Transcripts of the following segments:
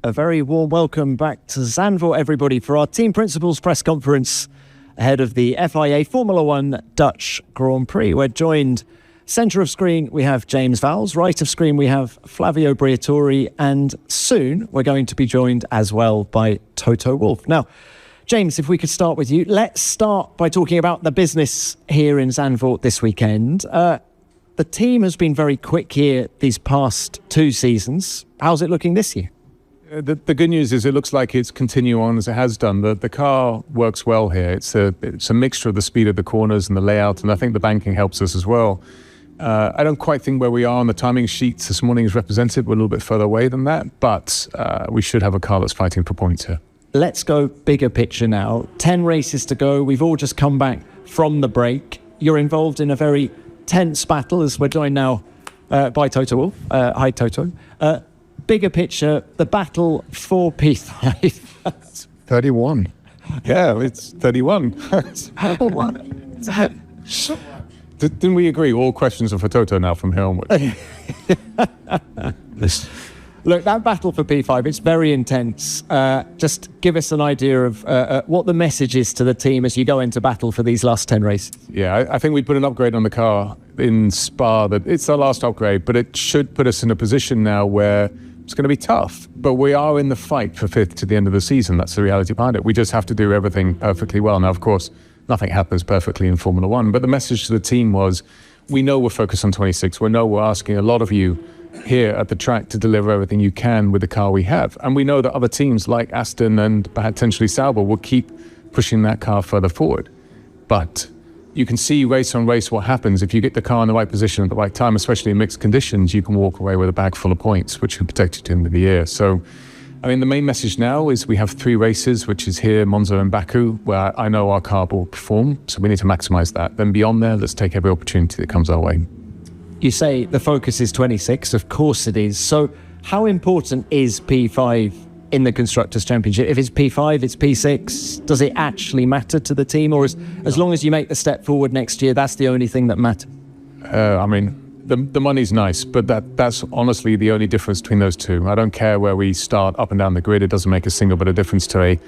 A very warm welcome back to Zandvoort, everybody, for our team principals press conference ahead of the FIA Formula One Dutch Grand Prix. We're joined, centre of screen, we have James Vowles, right of screen, we have Flavio Briatore, and soon we're going to be joined as well by Toto Wolff. Now, James, if we could start with you, let's start by talking about the business here in Zandvoort this weekend. The team has been very quick here these past 2 seasons. How's it looking this year? The good news is it looks like it's continuing on as it has done. The car works well here. It's a mixture of the speed of the corners and the layout, and I think the banking helps us as well. I don't quite think where we are on the timing sheets this morning is represented. We're a little bit further away than that, but we should have a car that's fighting for points here. Let's go bigger picture now. 10 races to go. We've all just come back from the break. You're involved in a very tense battle as we're joined now by Toto Wolff. Hi, Toto. Bigger picture, the battle for P5. 31. Yeah, it's 31. Didn't we agree all questions are for Toto now from here onward? Look, that battle for P5, it's very intense. Just give us an idea of what the message is to the team as you go into battle for these last 10 races. Yeah, I think we put an upgrade on the car in Spa. That it's our last upgrade, but it should put us in a position now where it's going to be tough. But we are in the fight for 5th to the end of the season. That's the reality behind it. We just have to do everything perfectly well. Now, of course, nothing happens perfectly in Formula One, but the message to the team was, we know we're focused on 26. We know we're asking a lot of you here at the track to deliver everything you can with the car we have. And we know that other teams like Aston and potentially Sauber will keep pushing that car further forward. But you can see race on race what happens. If you get the car in the right position at the right time, especially in mixed conditions, you can walk away with a bag full of points, which can protect you to the end of the year. So, I mean, the main message now is we have 3 races, which is here, Monza and Baku, where I know our car will perform. So we need to maximize that. Then beyond there, let's take every opportunity that comes our way. You say the focus is 26, of course it is. So how important is P5 in the Constructors' Championship? If it's P5, it's P6, does it actually matter to the team? Or as long as you make the step forward next year, that's the only thing that matters? I mean, the money's nice, but that's honestly the only difference between those two. I don't care where we start up and down the grid. It doesn't make a single bit of difference to me.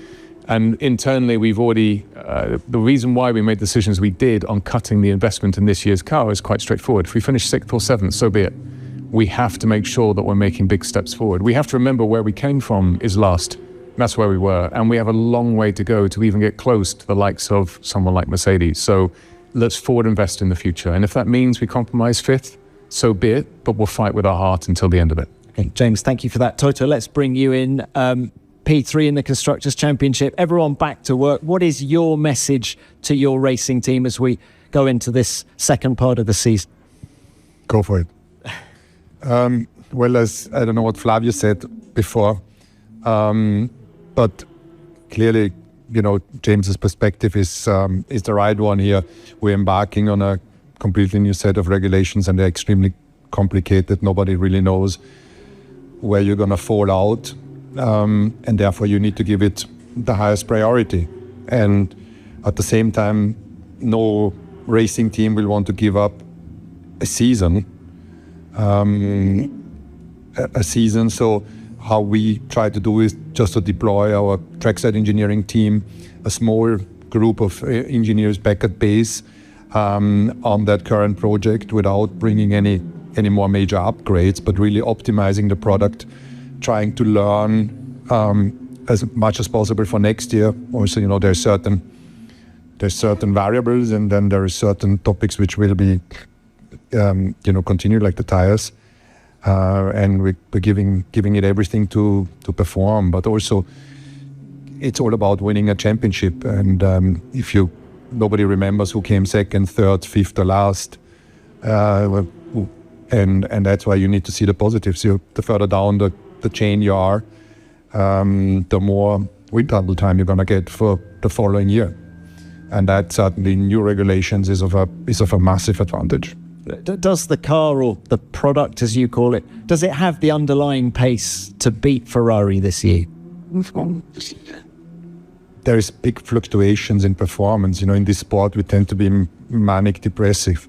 And internally, we've already, the reason why we made decisions we did on cutting the investment in this year's car is quite straightforward. If we finish 6th or 7th, so be it. We have to make sure that we're making big steps forward. We have to remember where we came from is last. That's where we were. And we have a long way to go to even get close to the likes of someone like Mercedes. So let's forward invest in the future. And if that means we compromise 5th, so be it. But we'll fight with our heart until the end of it. Okay, James, thank you for that. Toto, let's bring you in. P3 in the Constructors' Championship. Everyone back to work. What is your message to your racing team as we go into this second part of the season? Go for it. Well, as I don't know what Flavio said before, but clearly, you know, James's perspective is the right one here. We're embarking on a completely new set of regulations, and they're extremely complicated. Nobody really knows where you're going to fall out, and therefore you need to give it the highest priority. And at the same time, no racing team will want to give up a season. So how we try to do is just to deploy our trackside engineering team, a small group of engineers back at base on that current project without bringing any more major upgrades, but really optimizing the product, trying to learn as much as possible for next year. Also, you know, there's certain variables, and then there are certain topics which will be continue, like the tires, and we're giving it everything to perform. But also, it's all about winning a championship. And if nobody remembers who came second, third, fifth, or last, and that's why you need to see the positives. The further down the chain you are, the more wind tunnel time you're going to get for the following year, and that certainly new regulations is of a massive advantage. Does the car, or the product as you call it, does it have the underlying pace to beat Ferrari this year? There is big fluctuations in performance. You know, in this sport we tend to be manic depressive.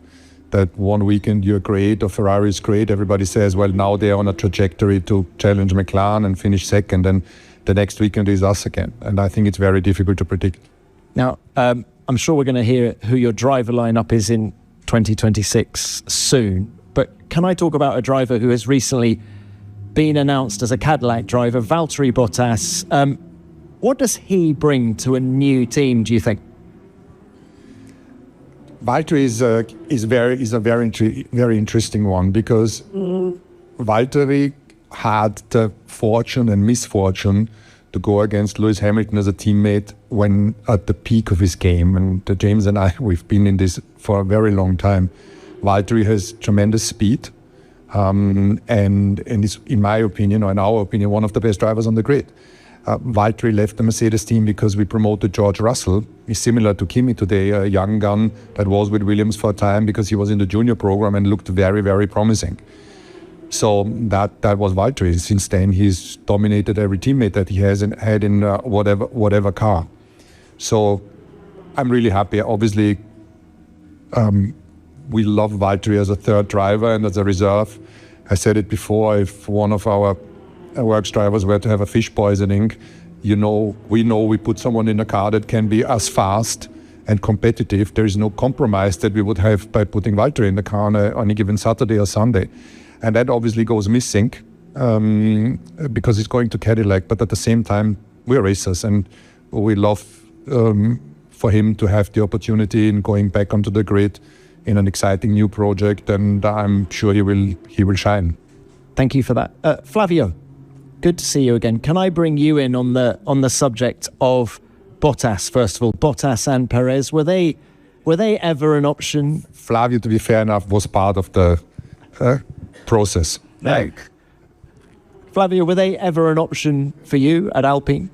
that one weekend you're great or Ferrari is great. Everybody says, well, now they're on a trajectory to challenge McLaren and finish second, and the next weekend is us again. And I think it's very difficult to predict. Now, I'm sure we're going to hear who your driver lineup is in 2026 soon. But can I talk about a driver who has recently been announced as a Cadillac driver, Valtteri Bottas? What does he bring to a new team, do you think? Valtteri is a very interesting one, because Valtteri had the fortune and misfortune to go against Lewis Hamilton as a teammate when at the peak of his game. And James and I, we've been in this for a very long time. Valtteri has tremendous speed, and is, in my opinion, or in our opinion, one of the best drivers on the grid. Valtteri left the Mercedes team because we promoted George Russell. He's similar to Kimi today, a young gun that was with Williams for a time because he was in the junior program and looked very, very promising. So that was Valtteri. Since then, he's dominated every teammate that he has had in whatever car. So I'm really happy. Obviously, we love Valtteri as a third driver and as a reserve. I said it before, if one of our works drivers were to have a fish poisoning, we know we put someone in a car that can be as fast and competitive. There is no compromise that we would have by putting Valtteri in the car on a given Saturday or Sunday. And that obviously goes missing because he's going to Cadillac. But at the same time, we're racers, and we love for him to have the opportunity in going back onto the grid in an exciting new project, and I'm sure he will shine. Thank you for that. Flavio, good to see you again. Can I bring you in on the subject of Bottas, first of all? Bottas and Perez, were they ever an option? Flavio, to be fair enough, was part of the process. Flavio, were they ever an option for you at Alpine?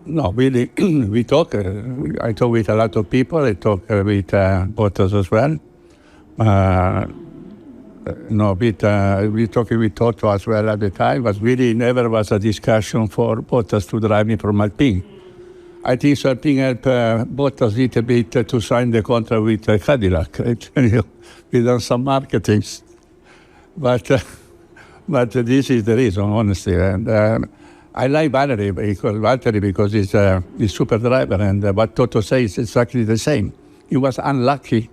No, really, we talk. I talk with a lot of people. I talk with Bottas as well. We talking with Toto as well at the time, but really never was a discussion for Bottas to drive me from Alpine. I think something helped Bottas a little bit to sign the contract with Cadillac. We done some marketing, but this is the reason, honestly. And I like Valtteri because he's a super driver, and what Toto says is exactly the same. He was unlucky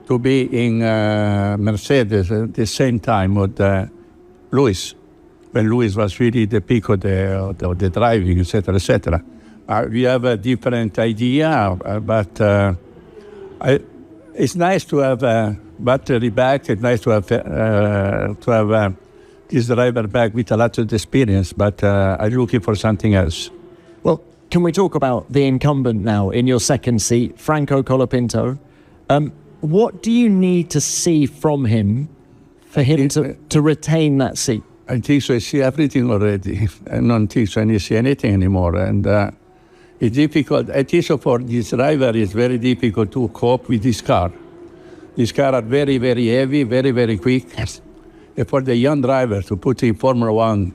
to be in Mercedes at the same time with Lewis, when Lewis was really the peak of the driving, etc., etc. We have a different idea, but it's nice to have Valtteri back. It's nice to have this driver back with a lot of experience, but I'm looking for something else. Well, can we talk about the incumbent now in your second seat, Franco Colapinto? What do you need to see from him for him to retain that seat? I think so. I see everything already. I don't think so I need to see anything anymore. And it's difficult. I think so for this driver, it's very difficult to cope with this car. This car are very, very heavy, very, very quick. Yes. And for the young driver to put in Formula One,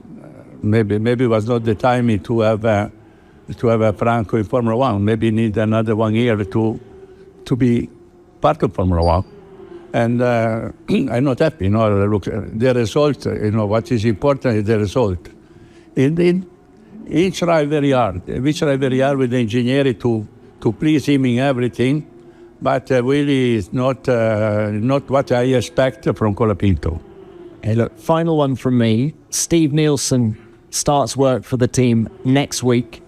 maybe was not the time to have a Franco in Formula One. Maybe need another 1 year to be part of Formula One. And I'm not happy. Look, the result, what is important is the result. Each try very hard. We try very hard with the engineering to please him in everything, but really it's not what I expect from Colapinto. Hey, look, final one from me. Steve Nielsen starts work for the team next week.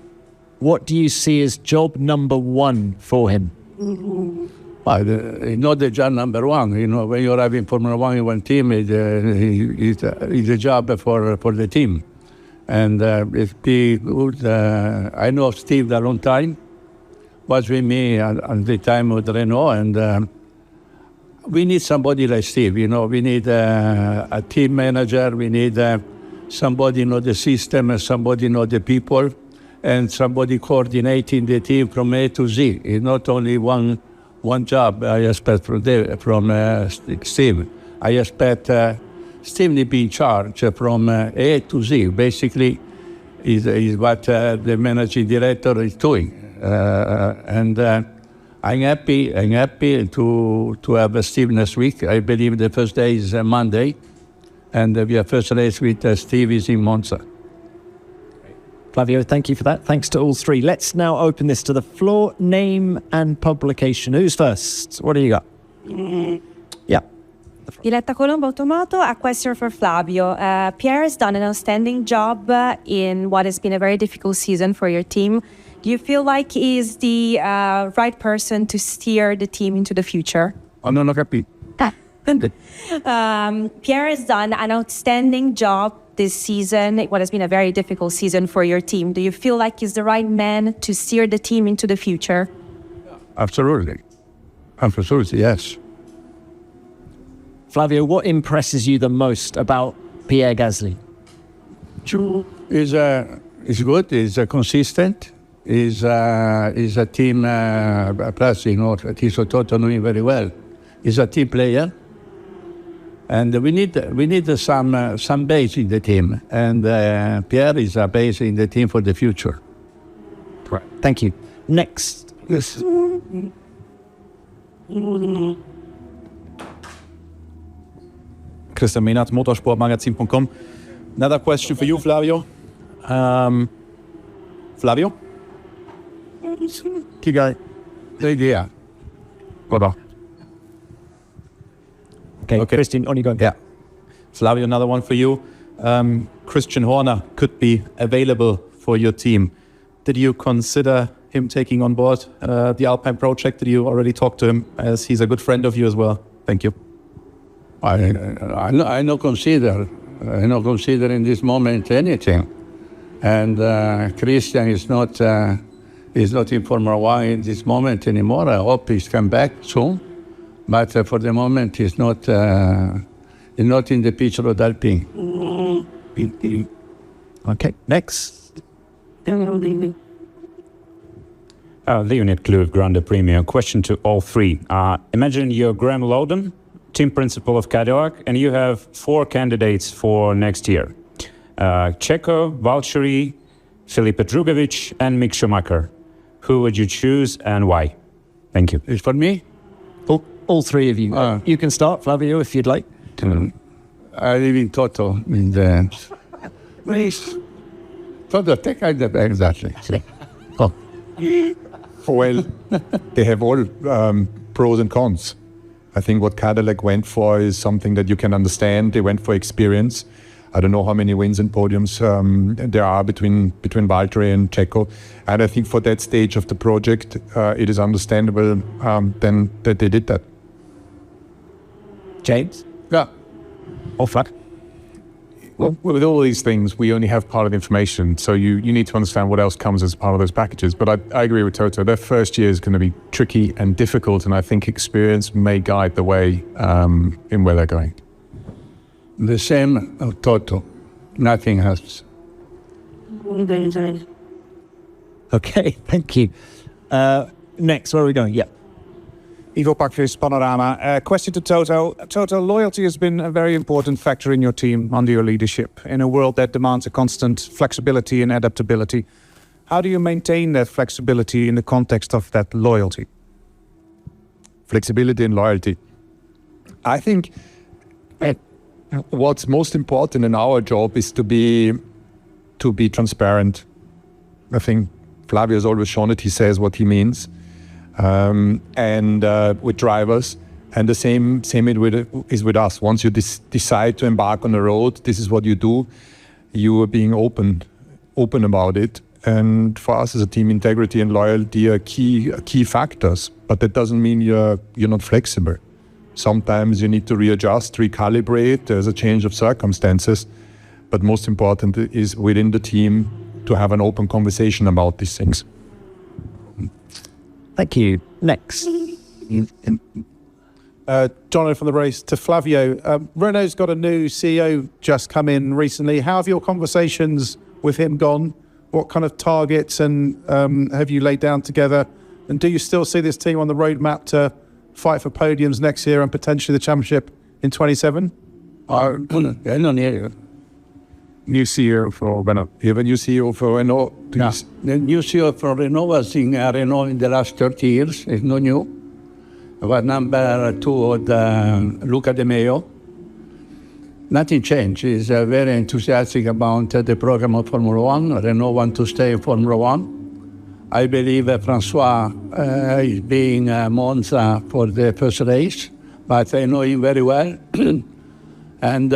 What do you see as job number one for him? Well, not the job number one. When you're having Formula One in one team, it's a job for the team. And it's be good. I know Steve a long time. Was with me at the time with Renault, and we need somebody like Steve. We need a team manager. We need somebody know the system, somebody know the people, and somebody coordinating the team from A to Z. It's not only one job I expect from Steve. I expect Steve to be in charge from A to Z. Basically, is what the managing director is doing. And I'm happy to have Steve next week. I believe the first day is Monday, and we have first race with Steve is in Monza. Flavio, thank you for that. Thanks to all three. Let's now open this to the floor. Name and publication. Who's first? What do you got? Yeah. Diletta Colombo Tomato, a question for Flavio. Pierre has done an outstanding job in what has been a very difficult season for your team. Do you feel like he is the right person to steer the team into the future? Non ho capito. Pierre has done an outstanding job this season, what has been a very difficult season for your team. Do you feel like he's the right man to steer the team into the future? Absolutely. Absolutely, yes. Flavio, what impresses you the most about Pierre Gasly? He's good, he's consistent, he's a team plus, Tito Toto knew him very well. He's a team player. And we need some base in the team, and Pierre is a base in the team for the future. Right. Thank you. Next. Yes. Christian Mehnert, motorsportmagazin.com. Another question for you, Flavio. Flavio? Key guy. The idea. Okay, Christian, on you go. Yeah. Flavio, another one for you. Christian Horner could be available for your team. Did you consider him taking on board the Alpine project? Did you already talk to him, as he's a good friend of you as well? Thank you. I no consider in this moment anything. And Christian is not in Formula One in this moment anymore. I hope he's come back soon. But for the moment, he's not in the picture of Alpine. Okay, next. Leonid Kluiv, Grande Premium. Question to all three. Imagine you're Graham Lowden, team principal of Cadillac, and you have 4 candidates for next year. Checo, Valtteri, Felipe Drugovich, and Mick Schumacher. Who would you choose and why? Thank you. It's for me? All three of you. You can start, Flavio, if you'd like. I live in Toto. In the Toto, take out the bag, exactly. Well, they have all pros and cons. I think what Cadillac went for is something that you can understand. They went for experience. I don't know how many wins and podiums there are between Valtteri and Checo. And I think for that stage of the project, it is understandable then that they did that. James? Yeah. Or Flav? Well, with all these things, we only have part of the information, so you need to understand what else comes as part of those packages. But I agree with Toto. Their first year is going to be tricky and difficult, and I think experience may guide the way in where they're going. The same of Toto. Nothing else. Okay, thank you. Next, where are we going? Yeah. Ivo Pakvis, Panorama. Question to Toto. Toto, loyalty has been a very important factor in your team under your leadership in a world that demands a constant flexibility and adaptability. How do you maintain that flexibility in the context of that loyalty? Flexibility and loyalty. I think what's most important in our job is to be transparent. I think Flavio has always shown it. He says what he means. And with drivers, and the same is with us. Once you decide to embark on the road, this is what you do. You are being open about it. And for us as a team, integrity and loyalty are key factors. But that doesn't mean you're not flexible. Sometimes you need to readjust, recalibrate. There's a change of circumstances. But most important is within the team to have an open conversation about these things. Thank you. Next. Jonathan from the race to Flavio. Renault's got a new CEO just come in recently. How have your conversations with him gone? What kind of targets and have you laid down together? And do you still see this team on the roadmap to fight for podiums next year and potentially the championship in 27? I don't hear you. New CEO for Renault. You have a new CEO for Renault. The new CEO from Renault was in Renault in the last 30 years. It's no new. Was number 2 at Luca De Meo. Nothing changed. He's very enthusiastic about the program of Formula One. Renault want to stay in Formula One. I believe Francois is being Monza for the first race, but I know him very well. And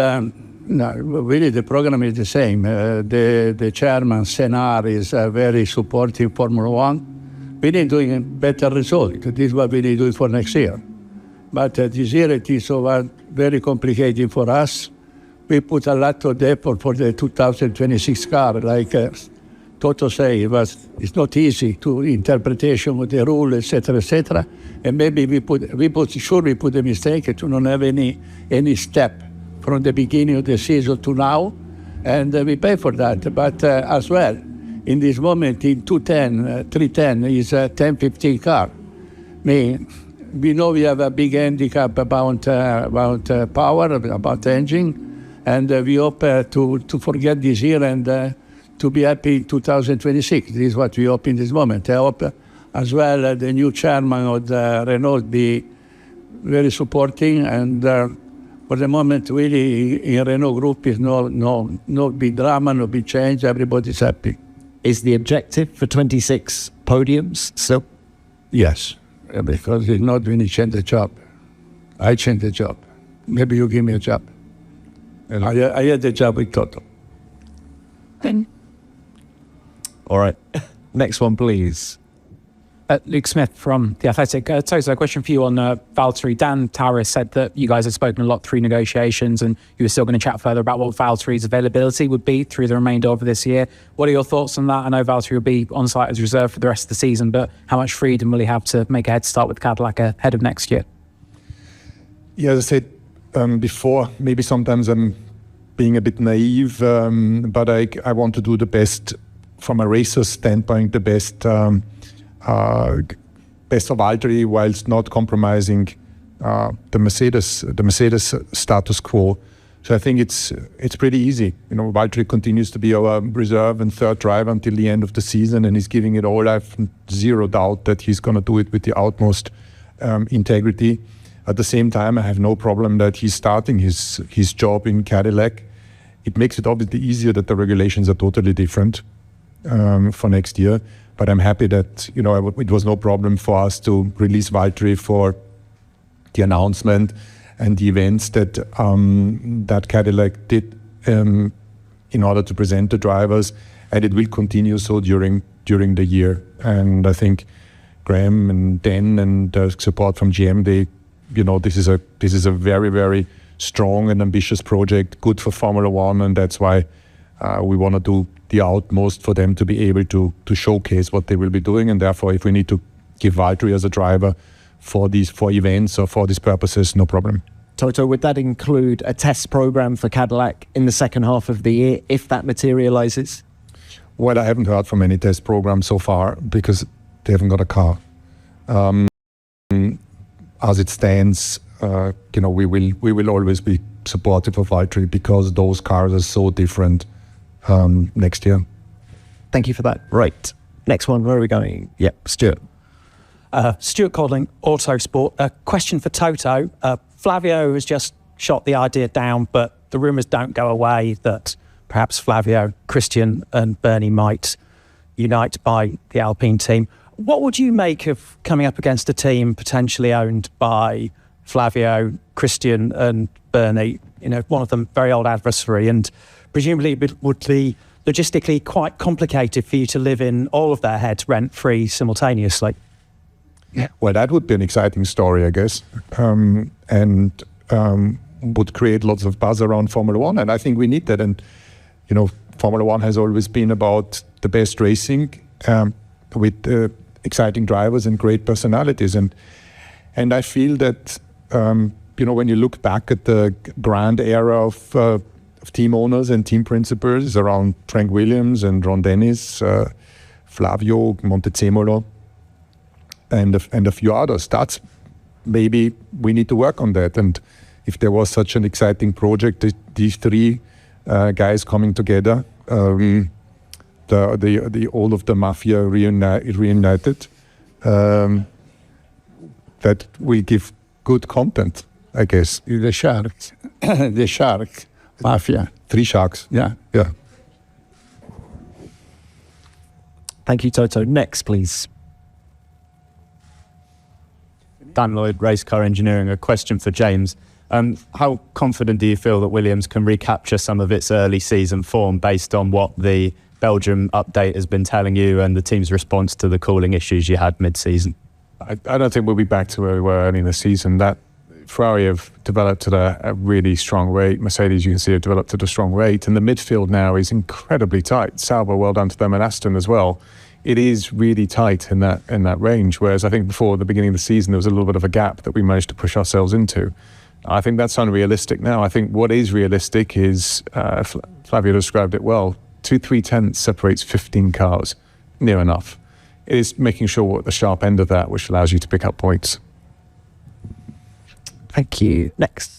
no, really the program is the same. The chairman, Senar, is very supportive Formula One. We need doing a better result. This is what we need to do for next year. But this year it is very complicated for us. We put a lot of effort for the 2026 car. Like Toto say, it's not easy to interpretation of the rule, etc. And maybe we put the mistake to not have any step from the beginning of the season to now, and we pay for that. But as well, in this moment, in 310 is a 10-15 car. We know we have a big handicap about power, about engine, and we hope to forget this year and to be happy in 2026. This is what we hope in this moment. I hope as well the new chairman of the Renault be very supporting, and for the moment, really, in Renault Group is no big drama, no big change. Everybody's happy. Is the objective for 26 podiums still? Yes, because it's not when you change the job. I change the job. Maybe you give me a job. I had the job with Toto. All right. Next one, please. Luke Smith from The Athletic. Toto, a question for you on Valtteri. Dan Towers said that you guys had spoken a lot through negotiations and you were still going to chat further about what Valtteri's availability would be through the remainder of this year. What are your thoughts on that? I know Valtteri will be on site as reserve for the rest of the season, but how much freedom will he have to make a head start with Cadillac ahead of next year? Yeah, as I said before, maybe sometimes I'm being a bit naive, but I want to do the best from a racer's standpoint, the best for Valtteri, whilst not compromising the Mercedes status quo. So I think it's pretty easy. Valtteri continues to be our reserve and third driver until the end of the season, and he's giving it all. I have zero doubt that he's going to do it with the utmost integrity. At the same time, I have no problem that he's starting his job in Cadillac. It makes it obviously easier that the regulations are totally different for next year. But I'm happy that it was no problem for us to release Valtteri for the announcement and the events that that Cadillac did in order to present the drivers, and it will continue so during the year. And I think Graham and Dan and the support from GM, this is a very, very strong and ambitious project, good for Formula One, and that's why we want to do the utmost for them to be able to showcase what they will be doing. And therefore, if we need to give Valtteri as a driver for these 4 events or for these purposes, no problem. Toto, would that include a test program for Cadillac in the second half of the year, if that materializes? Well, I haven't heard from any test program so far because they haven't got a car. As it stands, we will always be supportive of Valtteri because those cars are so different next year. Thank you for that. Right. Next one, where are we going? Yep, Stuart. Stuart Codling, Autosport. A question for Toto. Flavio has just shot the idea down, but the rumours don't go away that perhaps Flavio, Christian and Bernie might unite by the Alpine team. What would you make of coming up against a team potentially owned by Flavio, Christian and Bernie? One of them very old adversary, and presumably it would be logistically quite complicated for you to live in all of their heads rent-free simultaneously. Yeah. Well, that would be an exciting story, I guess, and would create lots of buzz around Formula One, and I think we need that. And, Formula One has always been about the best racing with exciting drivers and great personalities. And I feel that, when you look back at the grand era of team owners and team principals around Frank Williams and Ron Dennis, Flavio, Montezemolo, and a few others. That's maybe we need to work on that. And if there was such an exciting project, these 3 guys coming together, the all of the mafia reunited. That will give good content, I guess. The sharks, the shark mafia. 3 sharks. Yeah. Yeah. Thank you, Toto. Next, please. Dan Lloyd, Race Car Engineering. A question for James. How confident do you feel that Williams can recapture some of its early season form based on what the Belgium update has been telling you and the team's response to the cooling issues you had mid-season? I don't think we'll be back to where we were early in the season. That Ferrari have developed at a really strong rate. Mercedes, you can see, have developed at a strong rate. And the midfield now is incredibly tight. Sauber, well done to them, and Aston as well. It is really tight in that range. Whereas I think before the beginning of the season, there was a little bit of a gap that we managed to push ourselves into. I think that's unrealistic now. I think what is realistic is, Flavio described it well, 2-3 tenths separates 15 cars, near enough. It is making sure we're at the sharp end of that, which allows you to pick up points. Thank you. Next.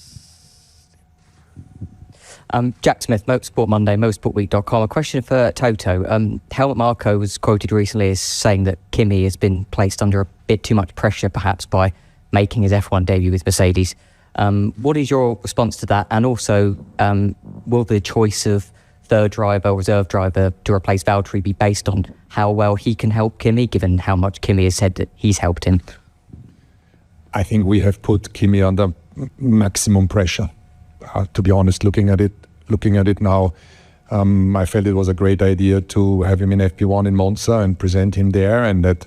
Jack Smith, Motorsport Monday, motorsportweek.com. A question for Toto. Helmut Marko was quoted recently as saying that Kimi has been placed under a bit too much pressure, perhaps, by making his F1 debut with Mercedes. What is your response to that? And also, will the choice of third driver or reserve driver to replace Valtteri be based on how well he can help Kimi, given how much Kimi has said that he's helped him? I think we have put Kimi under maximum pressure. To be honest, looking at it now, I felt it was a great idea to have him in FP1 in Monza and present him there, and that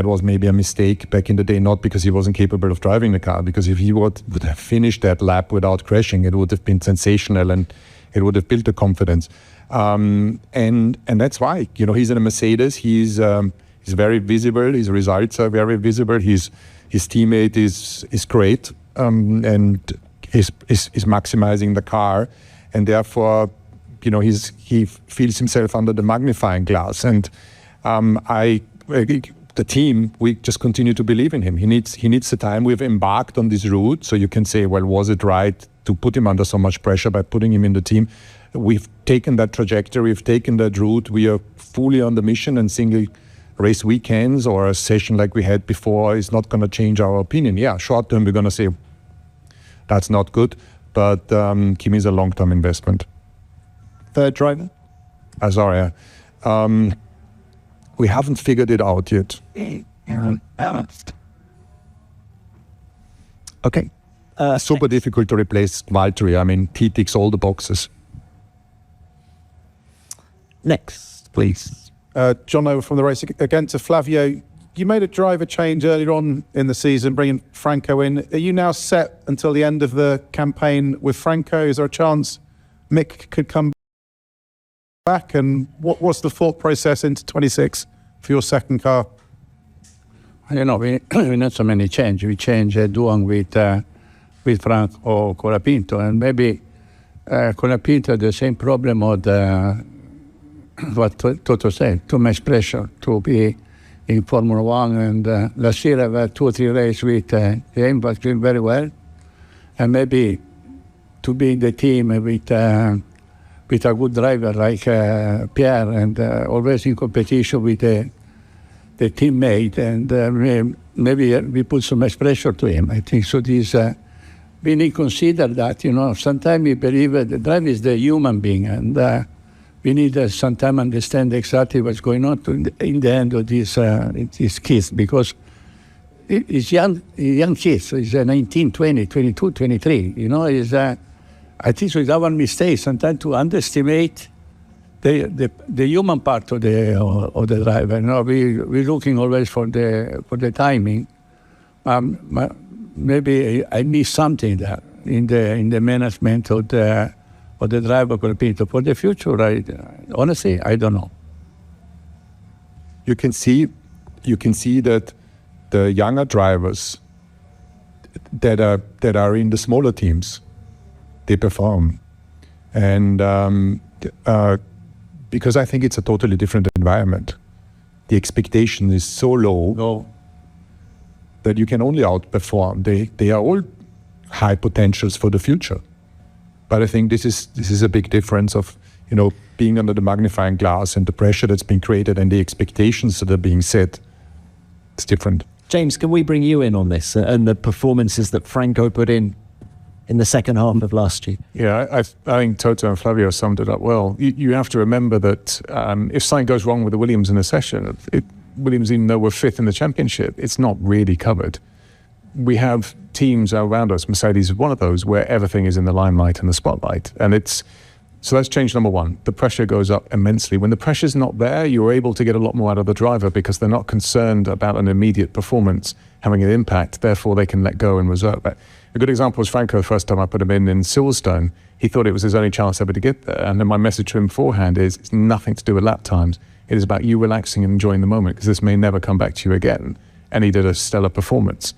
was maybe a mistake back in the day, not because he wasn't capable of driving the car, because if he would have finished that lap without crashing, it would have been sensational and it would have built the confidence. And that's why, he's in a Mercedes. He's very visible. His results are very visible. His teammate is great, and is maximizing the car, and therefore, he feels himself under the magnifying glass. And the team, we just continue to believe in him. He needs the time. We've embarked on this route, so you can say, well, was it right to put him under so much pressure by putting him in the team? We've taken that trajectory, we've taken that route. We are fully on the mission, and single race weekends or a session like we had before is not going to change our opinion. Yeah, short term, we're going to say that's not good, but Kimi is a long-term investment. Third driver? Sorry. We haven't figured it out yet. Okay. Super difficult to replace Valtteri. I mean, he ticks all the boxes. Next, please. John over from the race again to Flavio. You made a driver change earlier on in the season, bringing Franco in. Are you now set until the end of the campaign with Franco? Is there a chance Mick could come back? And what's the thought process into 26 for your second car? We not so many change. We changed Duan with Franco Colapinto, and maybe Colapinto had the same problem of what Toto said, too much pressure to be in Formula One. And last year I had 2 or 3 races with him, was doing very well. And maybe to be in the team with a good driver like Pierre, and always in competition with the teammate, and maybe we put so much pressure to him. I think so. This we need to consider that, sometimes we believe that the driver is the human being, and we need sometimes understand exactly what's going on in the end of these kids, because it's young kids. It's 19, 20, 22, 23. I think so it's our mistake sometimes to underestimate the human part of the driver. We're looking always for the timing. Maybe I miss something there in the management of the driver Colapinto. For the future, honestly, I don't know. You can see that the younger drivers that are in the smaller teams, they perform, and because I think it's a totally different environment. The expectation is so low that you can only outperform. They are all high potentials for the future. But I think this is a big difference of being under the magnifying glass and the pressure that's been created and the expectations that are being set, it's different. James, can we bring you in on this and the performances that Franco put in the second half of last year? Yeah, I think Toto and Flavio summed it up well. You have to remember that if something goes wrong with the Williams in a session, Williams, even though we're fifth in the championship, it's not really covered. We have teams around us, Mercedes is one of those, where everything is in the limelight and the spotlight. And so that's change number one. The pressure goes up immensely. When the pressure's not there, you're able to get a lot more out of the driver because they're not concerned about an immediate performance having an impact. Therefore, they can let go and reserve it. A good example was Franco, the first time I put him in Silverstone. He thought it was his only chance ever to get there. And then my message to him beforehand is, it's nothing to do with lap times. It is about you relaxing and enjoying the moment because this may never come back to you again. And he did a stellar performance.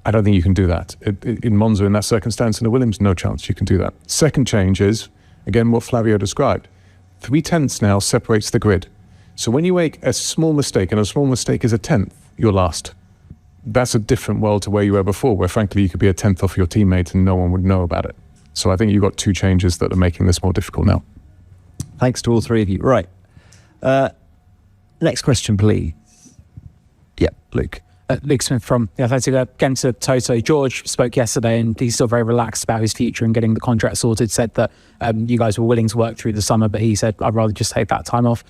I don't think you can do that. In Monza, in that circumstance, in the Williams, no chance you can do that. Second change is, again, what Flavio described. 3/10 now separates the grid. So when you make a small mistake, and a small mistake is a 10th, you're last. That's a different world to where you were before, where frankly you could be a 10th off your teammate and no one would know about it. So I think you've got two changes that are making this more difficult now. Thanks to all three of you. Right. Next question, please. Yeah, Luke. Luke Smith from The Athletic. Again to Toto. George spoke yesterday and he's still very relaxed about his future and getting the contract sorted. Said that you guys were willing to work through the summer, but he said, I'd rather just take that time off.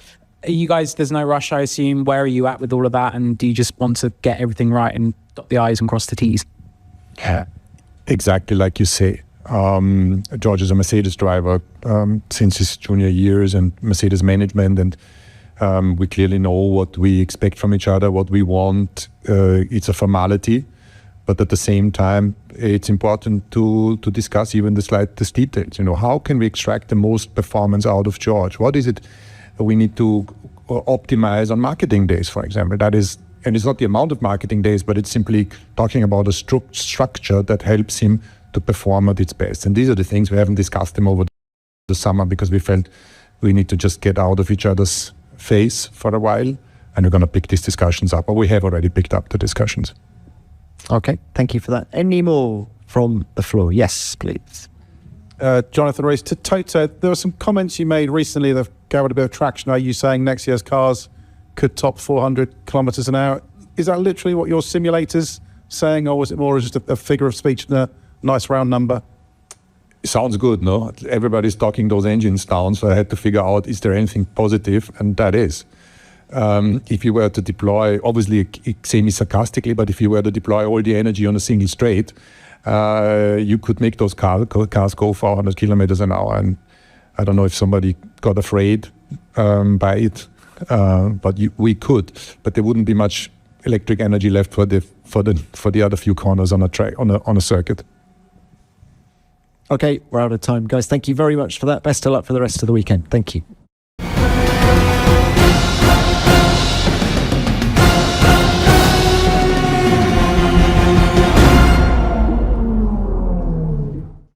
You guys, there's no rush, I assume. Where are you at with all of that? And do you just want to get everything right and dot the I's and cross the T's? Yeah, exactly like you say. George is a Mercedes driver since his junior years and Mercedes management, and we clearly know what we expect from each other, what we want. It's a formality, but at the same time, it's important to discuss even the slightest details. How can we extract the most performance out of George? What is it we need to optimize on marketing days, for example? That is, and it's not the amount of marketing days, but it's simply talking about a structure that helps him to perform at its best. And these are the things we haven't discussed them over the summer because we felt we need to just get out of each other's face for a while, and we're going to pick these discussions up, or we have already picked up the discussions. Okay, thank you for that. Any more from the floor? Yes, please. Jonathan Rees, to Toto, there were some comments you made recently that gathered a bit of traction. Are you saying next year's cars could top 400 kilometers an hour? Is that literally what your simulator's saying, or was it more just a figure of speech and a nice round number? Sounds good, no? Everybody's talking those engines down, so I had to figure out, is there anything positive? And that is. If you were to deploy, obviously semi-sarcastically, but if you were to deploy all the energy on a single straight, you could make those cars go 400 kilometers an hour. And I don't know if somebody got afraid by it, but we could. But there wouldn't be much electric energy left for the other few corners on a track, on a circuit. Okay, we're out of time. Guys, thank you very much for that. Best of luck for the rest of the weekend. Thank you.